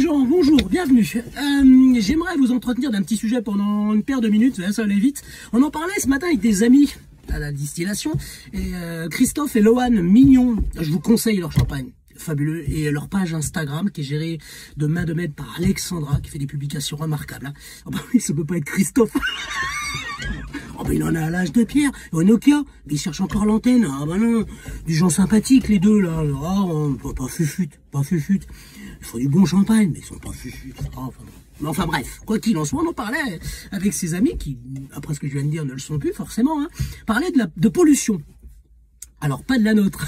gens, bonjour, bienvenue. J'aimerais vous entretenir d'un petit sujet pendant une paire de minutes, ça va aller vite. On en parlait ce matin avec des amis à la distillation, et Christophe et Lohan, mignons, je vous conseille leur champagne, fabuleux, et leur page Instagram qui est gérée de main de maître par Alexandra, qui fait des publications remarquables. Hein. Oh bah oui, ça peut pas être Christophe. Oh bah il en a à l'âge de pierre, au Nokia, mais il cherche encore l'antenne. Ah bah non, du gens sympathiques les deux là. Oh, pas fufute, pas fufute. Il faut du bon champagne, mais ils sont pas fufute. Oh, enfin bref, quoi qu'il en soit, on en parlait avec ses amis qui, après ce que je viens de dire, ne le sont plus forcément, hein, parlaient de pollution. Alors pas de la nôtre.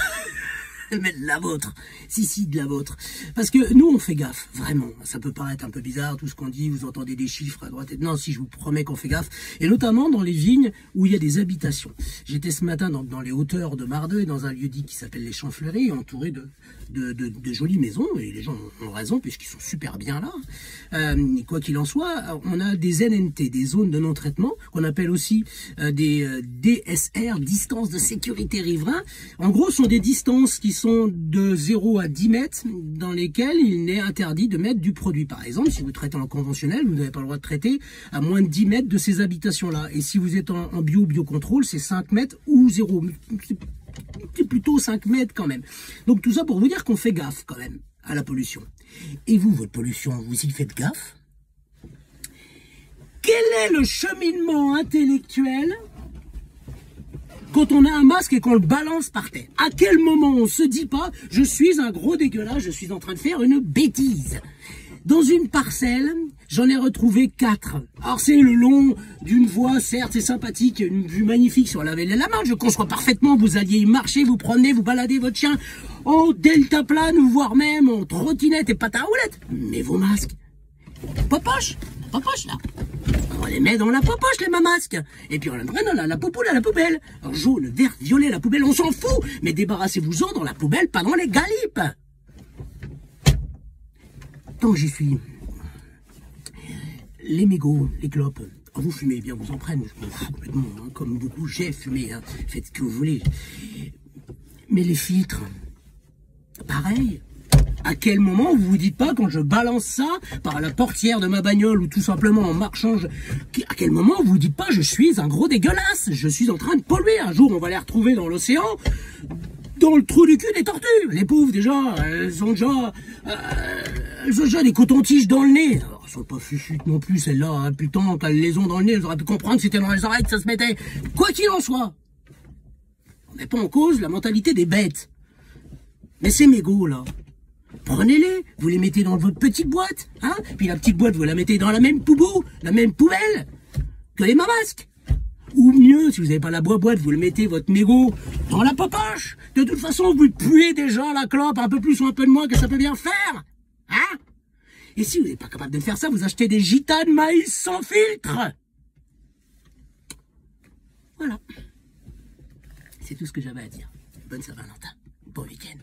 Mais de la vôtre, si, de la vôtre. Parce que nous, on fait gaffe, vraiment. Ça peut paraître un peu bizarre, tout ce qu'on dit, vous entendez des chiffres à droite et... Non, si, je vous promets qu'on fait gaffe. Et notamment dans les vignes où il y a des habitations. J'étais ce matin dans les hauteurs de Mardeux, dans un lieu-dit qui s'appelle les Champs-Fleuris, entouré de jolies maisons. Et les gens ont raison, puisqu'ils sont super bien là. Quoi qu'il en soit, on a des NNT, des zones de non-traitement, qu'on appelle aussi des DSR, distances de sécurité riverain. En gros, ce sont des distances qui sont de 0 à 10 mètres dans lesquels il n'est interdit de mettre du produit. Par exemple, si vous traitez en conventionnel, vous n'avez pas le droit de traiter à moins de 10 mètres de ces habitations-là. Et si vous êtes en biocontrôle, c'est 5 mètres ou 0. C'est plutôt 5 mètres quand même. Donc tout ça pour vous dire qu'on fait gaffe quand même à la pollution. Et vous, votre pollution, vous y faites gaffe? Quel est le cheminement intellectuel quand on a un masque et qu'on le balance par terre? À quel moment on se dit pas « je suis un gros dégueulasse, je suis en train de faire une bêtise ». Dans une parcelle, j'en ai retrouvé 4. Alors c'est le long d'une voie, certes c'est sympathique, une vue magnifique sur la vallée de la Marne, je conçois parfaitement, vous alliez y marcher, vous promenez, vous baladez votre chien en deltaplane, voire même en trottinette et patin à roulettes. Mais vos masques, popoche là. On les met dans la popoche, les masques. Et puis on les met dans la popoule à la poubelle. Alors, jaune, vert, violet, la poubelle, on s'en fout. Mais débarrassez-vous-en dans la poubelle, pas dans les galipes. Tant que j'y suis. Les mégots, les clopes. Oh, vous fumez bien, vous en prenez. Je m'en fous complètement. Hein. Comme beaucoup, j'ai fumé. Hein. Faites ce que vous voulez. Mais les filtres, pareil. À quel moment vous vous dites pas, quand je balance ça par la portière de ma bagnole ou tout simplement en marchant, à quel moment vous vous dites pas, je suis un gros dégueulasse, je suis en train de polluer. Un jour, on va les retrouver dans l'océan, dans le trou du cul des tortues. Les pauvres, déjà, elles ont déjà des cotons-tiges dans le nez. Alors, elles sont pas fuchutes non plus, celles-là. Hein. Putain, quand elles les ont dans le nez, elles auraient pu comprendre que c'était dans les oreilles que ça se mettait. Quoi qu'il en soit, on met pas en cause la mentalité des bêtes. Mais ces mégots, là, prenez-les, vous les mettez dans votre petite boîte, hein, puis la petite boîte, vous la mettez dans la même la même poubelle que les masques. Ou mieux, si vous n'avez pas la boîte, vous le mettez, votre mégot, dans la popoche. De toute façon, vous puez déjà la clope, un peu plus ou un peu de moins que ça peut bien faire. Hein? Et si vous n'êtes pas capable de faire ça, vous achetez des gitanes maïs sans filtre. Voilà. C'est tout ce que j'avais à dire. Bonne Saint-Valentin. Bon week-end.